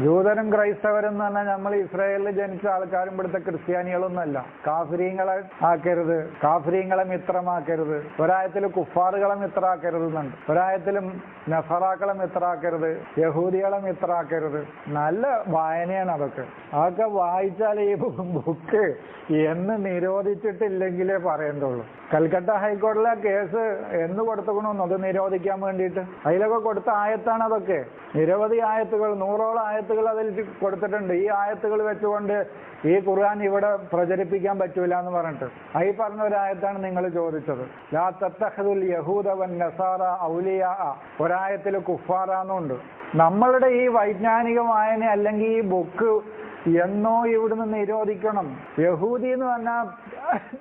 ജൂതരും ക്രൈസ്തവരും എന്ന് പറഞ്ഞാൽ നമ്മൾ ഇസ്രായേലിൽ ജനിച്ച ആൾക്കാരും ഇവിടുത്തെ ക്രിസ്ത്യാനികളൊന്നുമല്ല. കാഫിരീങ്ങളെ ആക്കരുത്, കാഫിരീങ്ങളെ മിത്രമാക്കരുത്. ഒരായത്തിൽ കുഫാറുകളെ മിത്രാക്കരുത് എന്നുണ്ട്, ഒരായത്തിലും നസറാക്കളെ മിത്രാക്കരുത്, യഹൂദികളെ മിത്രാക്കരുത്. നല്ല വായനയാണ് അതൊക്കെ. അതൊക്കെ വായിച്ചാൽ ഈ ബുക്ക് എന്ന് നിരോധിച്ചിട്ടില്ലെങ്കിലേ പറയണ്ടുള്ളൂ. കൽക്കട്ട ഹൈക്കോടതിയിലെ കേസ് എന്ന് കൊടുത്തുകൊണ്ടു അത് നിരോധിക്കാൻ വേണ്ടിയിട്ട് അതിലൊക്കെ കൊടുത്ത ആയത്താണ് അതൊക്കെ. നിരവധി ആയത്തുകൾ, 100ഓളം ആയത്തുകൾ അതിൽ കൊടുത്തിട്ടുണ്ട്. ഈ ആയത്തുകൾ വെച്ചുകൊണ്ട് ഈ ഖുർആൻ ഇവിടെ പ്രചരിപ്പിക്കാൻ പറ്റൂല എന്ന് പറഞ്ഞിട്ട് ഈ പറഞ്ഞ ഒരായത്താണ് നിങ്ങൾ ചോദിച്ചത്. ലാ തത്തഖിദുൽ യഹൂദ വൻ നസാറ ഔലിയാ, ഒരായത്തിൽ കുഫാറാന്നുണ്ട്. നമ്മളുടെ ഈ വൈജ്ഞാനിക വായന അല്ലെങ്കിൽ ഈ ബുക്ക് എന്നോ ഇവിടുന്ന് നിരോധിക്കണം. യഹൂദി എന്ന് പറഞ്ഞാൽ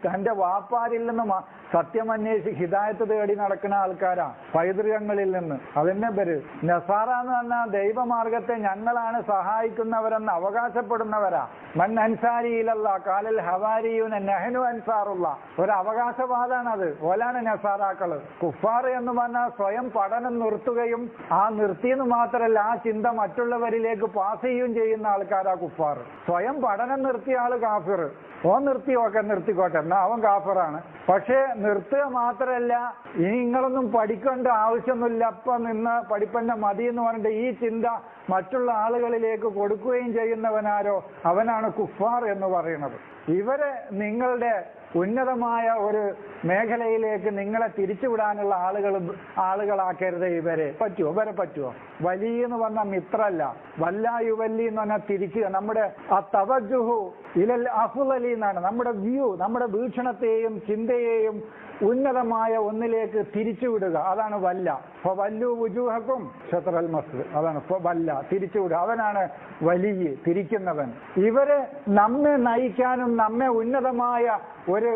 തന്റെ വാപ്പാരിൽ നിന്ന് സത്യം അന്വേഷിച്ച് ഹിദായത്ത് തേടി നടക്കുന്ന ആൾക്കാരാ, പൈതൃകങ്ങളിൽ നിന്ന്. അതിന്റെ പേര് നസാറ എന്ന് പറഞ്ഞാൽ ദൈവമാർഗത്തെ ഞങ്ങളാണ് സഹായിക്കുന്നവരെന്ന് അവകാശപ്പെടുന്നവരാ. മൻ അൻസാരി ഇലല്ലാ ഖാലൽ ഹവാരിയൂന നഹ്നു അൻസാറുള്ള ഒരു അവകാശവാദാണത്. ഓലാണ് നസാറാക്കള്. കുഫാർ എന്ന് പറഞ്ഞാൽ സ്വയം പഠനം നിർത്തുകയും ആ നിർത്തിയെന്ന് മാത്രമല്ല ആ ചിന്ത മറ്റുള്ളവരിലേക്ക് പാസ് ചെയ്യുകയും ചെയ്യുന്ന ആൾക്കാരാ കുഫാർ. സ്വയം പഠനം നിർത്തിയ ആള് കാഫിർ. ഓൻ നിർത്തിക്കോട്ടെ എന്നാ അവൻ കാഫിറാണ്. പക്ഷേ നിർത്തുക മാത്രമല്ല, ഇനി നിങ്ങളൊന്നും പഠിക്കേണ്ട ആവശ്യമൊന്നുമില്ല, അപ്പം നിന്ന് പഠിപ്പന്നെ മതി എന്ന് പറഞ്ഞിട്ട് ഈ ചിന്ത മറ്റുള്ള ആളുകളിലേക്ക് കൊടുക്കുകയും ചെയ്യുന്നവനാരോ അവനാണ് കുഫാർ എന്ന് പറയുന്നത്. ഇവരെ നിങ്ങളുടെ ഉന്നതമായ ഒരു മേഖലയിലേക്ക് നിങ്ങളെ തിരിച്ചുവിടാനുള്ള ആളുകളാക്കരുത്. ഇവരെ പറ്റുമോ? വലിയ എന്ന് പറഞ്ഞാൽ മിത്രല്ല, വല്ലായുവല്ലി എന്ന് പറഞ്ഞാൽ തിരിക്കുക. നമ്മുടെ ആ തവജുഹു ഇലൽ അഫ്ളലി എന്നാണ് നമ്മുടെ വ്യൂ, നമ്മുടെ വീക്ഷണത്തെയും ചിന്തയെയും ഉന്നതമായ ഒന്നിലേക്ക് തിരിച്ചുവിടുക. അതാണ് വല്ല. വല്ലു വുജൂഹക്കും ഷത്റൽ മസ്ജിദ്, അതാണ് വല്ല, തിരിച്ചുവിടുക. അവനാണ് വലിയ, തിരിക്കുന്നവൻ. ഇവരെ നമ്മെ നയിക്കാനും നമ്മെ ഉന്നതമായ ഒരു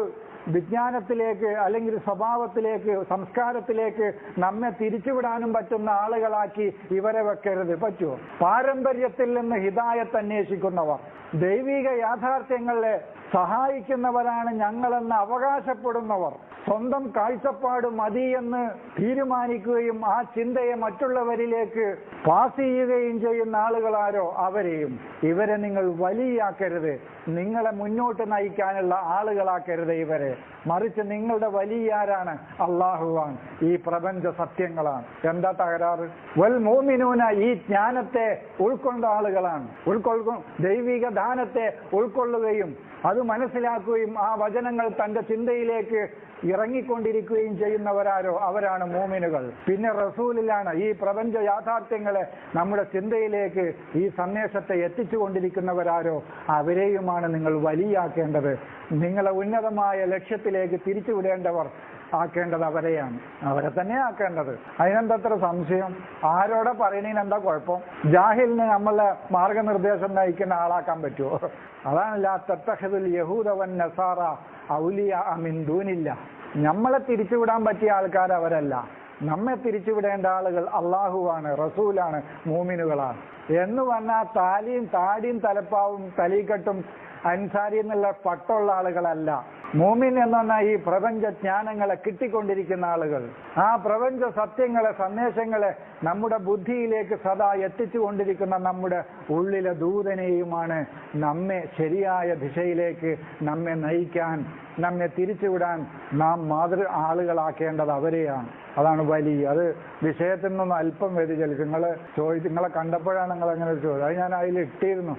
വിജ്ഞാനത്തിലേക്ക് അല്ലെങ്കിൽ സ്വഭാവത്തിലേക്ക് സംസ്കാരത്തിലേക്ക് നമ്മെ തിരിച്ചുവിടാനും പറ്റുന്ന ആളുകളാക്കി ഇവരെ വെക്കരുത്. പറ്റുമോ? പാരമ്പര്യത്തിൽ നിന്ന് ഹിദായത്ത് അന്വേഷിക്കുന്നവർ, ദൈവിക യാഥാർത്ഥ്യങ്ങളെ സഹായിക്കുന്നവരാണ് ഞങ്ങളെന്ന് അവകാശപ്പെടുന്നവർ, സ്വന്തം കാഴ്ചപ്പാട് മതി എന്ന് തീരുമാനിക്കുകയും ആ ചിന്തയെ മറ്റുള്ളവരിലേക്ക് പാസ് ചെയ്യുകയും ചെയ്യുന്ന ആളുകളാരോ അവരെയും ഇവരെ നിങ്ങൾ വലിയാക്കരുത്. നിങ്ങളെ മുന്നോട്ട് നയിക്കാനുള്ള ആളുകളാക്കരുത് ഇവരെ. മറിച്ച് നിങ്ങളുടെ വലിയാരാണ്? അള്ളാഹുവാണ്. ഈ പ്രപഞ്ച സത്യങ്ങളാണ്. എന്താ തകരാറ്? വൽ മോമിനൂന, ഈ ജ്ഞാനത്തെ ഉൾക്കൊണ്ട ആളുകളാണ്. ദൈവിക ദാനത്തെ ഉൾക്കൊള്ളുകയും അത് മനസ്സിലാക്കുകയും ആ വചനങ്ങൾ തന്റെ ചിന്തയിലേക്ക് ഇറങ്ങിക്കൊണ്ടിരിക്കുകയും ചെയ്യുന്നവരാരോ അവരാണ് മോമിനുകൾ. പിന്നെ റസൂലിലാണ് ഈ പ്രപഞ്ച യാഥാർത്ഥ്യങ്ങളെ നമ്മുടെ ചിന്തയിലേക്ക് ഈ സന്ദേശത്തെ എത്തിച്ചുകൊണ്ടിരിക്കുന്നവരാരോ അവരെയുമാണ് നിങ്ങൾ വലിയാക്കേണ്ടത്. നിങ്ങളെ ഉന്നതമായ ലക്ഷ്യത്തിലേക്ക് തിരിച്ചുവിടേണ്ടവർ ആക്കേണ്ടത് അവരെയാണ്, അവരെ തന്നെ ആക്കേണ്ടത്. അതിനെന്തത്ര സംശയം? ആരോടെ പറയണേന് എന്താ കുഴപ്പം? ജാഹിലിന് നമ്മളെ മാർഗനിർദ്ദേശം നയിക്കുന്ന ആളാക്കാൻ പറ്റുമോ? അതാണ് ലാ തത്തഖിദുൽ യഹൂദ വൻ നസാറ ഔലിയാ മിൻ ദൂനില്ലാഹ്. നമ്മളെ തിരിച്ചുവിടാൻ പറ്റിയ ആൾക്കാർ അവരല്ല. നമ്മെ തിരിച്ചുവിടേണ്ട ആളുകൾ അള്ളാഹുവാണ്, റസൂലാണ്, മൂമിനുകളാണ്. എന്ന് പറഞ്ഞാൽ താടിയും തലപ്പാവും തലീക്കെട്ടും അൻസാരി എന്നുള്ള പട്ടുള്ള ആളുകളല്ല. മൂമിൻ എന്ന് പറഞ്ഞാൽ ഈ പ്രപഞ്ച ജ്ഞാനങ്ങളെ കിട്ടിക്കൊണ്ടിരിക്കുന്ന ആളുകൾ, ആ പ്രപഞ്ച സത്യങ്ങളെ സന്ദേശങ്ങളെ നമ്മുടെ ബുദ്ധിയിലേക്ക് സദാ എത്തിച്ചുകൊണ്ടിരിക്കുന്ന നമ്മുടെ ഉള്ളിലെ ദൂതനെയുമാണ് നമ്മെ ശരിയായ ദിശയിലേക്ക് നമ്മെ നയിക്കാൻ, നമ്മെ തിരിച്ചുവിടാൻ നാം ആളുകളാക്കേണ്ടത് അവരെയാണ്. അതാണ് വലിയ. അത് വിഷയത്തിൽ നിന്നും അല്പം വ്യതിചലിച്ചു. നിങ്ങളെ കണ്ടപ്പോഴാണ് നിങ്ങൾ അങ്ങനെ ചോദിച്ചത്. അത് ഞാൻ അതിൽ ഇട്ടിരുന്നു.